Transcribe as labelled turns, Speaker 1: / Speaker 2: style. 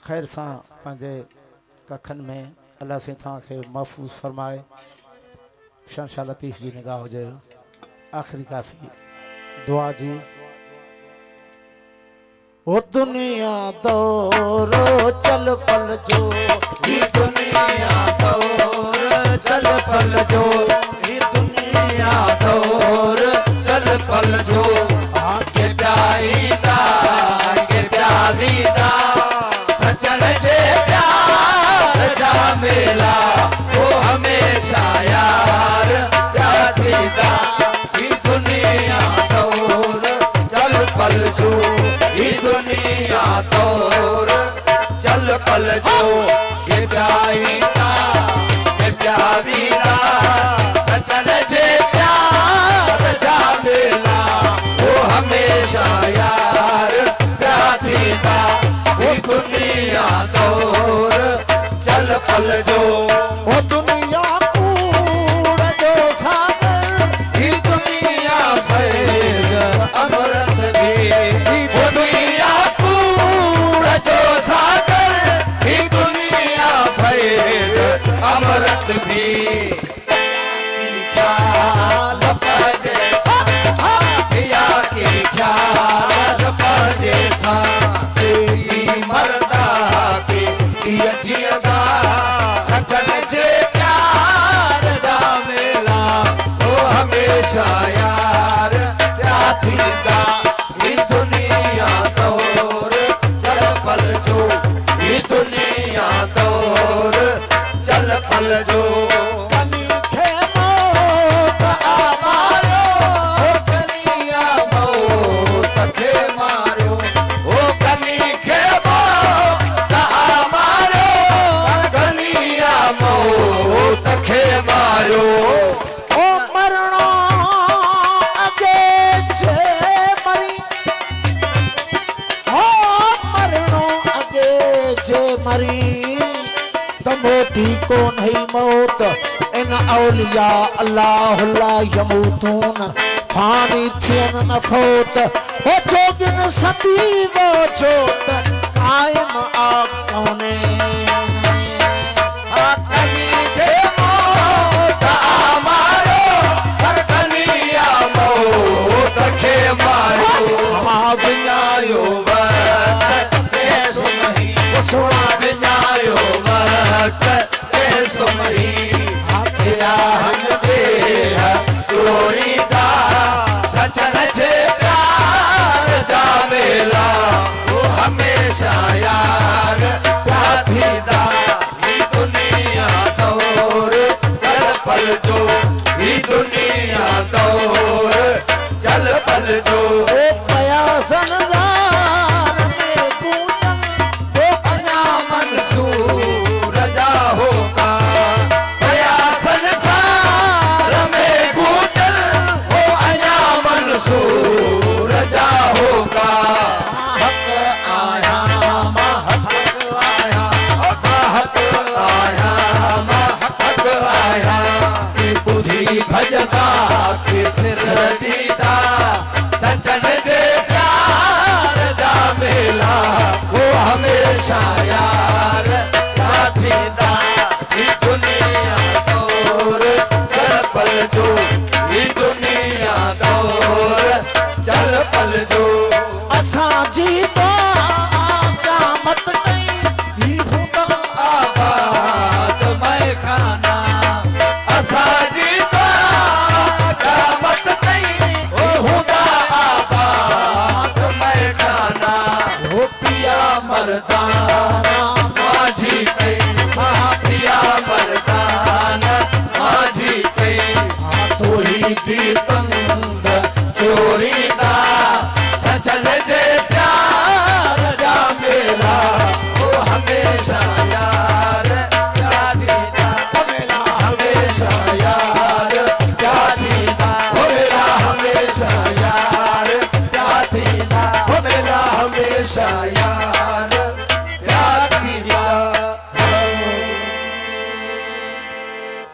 Speaker 1: खैर सां पंहिंजे कखन में अल्लाह से तव्हां खे महफ़ूज़ फरमाए। शहंशाह लतीफ़ जी निगाह हुजे। आख़िरी काफ़ी दुआ जी। ओ दुनिया दौर चल पल जो, ही दुनिया दौर चल पल जो, ही दुनिया दौर चल पल जो। आगे प्यारीदा आगे प्यारीदा सचन जे प्यार जा मेला वो हमेशा यार प्यारीदा। ही दुनिया दौर चल पल जो, ही दुनिया दौर चल पल जो। ये प्यारीदा ये प्यारीदा सचन जे प्यार जा मेला वो हमेशा यार प्यारीदा। वो दुनिया दौर चल पल जो। वो दुनिया कूड़ जो सागर, ही दुनिया फैज़ अमृत भी। वो दुनिया कूड़ जो सागर, ही दुनिया फैज़ अमृत भी। ख्याल जैसा पिया के ख्याल जैसा तेरी मर्दा के जियदा सचन जे प्यार जा मेला वो हमेशा यार प्यारीदा। ही दुनिया दौर चल पल जो, ही दुनिया दौर चल पल जो। कनी खे मौत आ मारो, ओ कनिया मौत खे मारो, ओ कनी खे मौत आ मारो, कनिया मौत खे मारो। ओ मरणो अगे छे मरी, ओ मरणो अगे छे मरी तो मोटी कोन है मौत। इन औलिया अल्लाह ला यमूतून फानी थियन न फौत। ओ जोगिन सती वो चोत कायम आ कौने। कनी के मौत आ मारो, हर कनिया मौत खे मारो। हाँ विञायो वक्त के सुमही, सोना विञायो वक्त के सुमही। तोरीदा सचन जे प्यार जा मेला वो हमेशा यार प्यारीदा। ही दुनिया दौर चल पल जो, ही दुनिया दौर चल पल जो। पया संसार में कूचन वो अञा मंसूर जा होगा। पया संसार में कूचन वो अञा मंसूर जा होगा। हक आया महक आया, महक आया महक आया। कि बुद्धि भजदा के सिर दीदा सचन जे प्यार जा मेला वो हमेशा यार प्यारीदा। ही दुनिया दौर चल पल जो, ही दुनिया दौर चल पल जो। असां जी क़यामत नहीं ही हूंदा आबाद मैं खाना। असां जी क़यामत नहीं वो हूंदा आबाद मैं खाना। वो पिया मर्दाना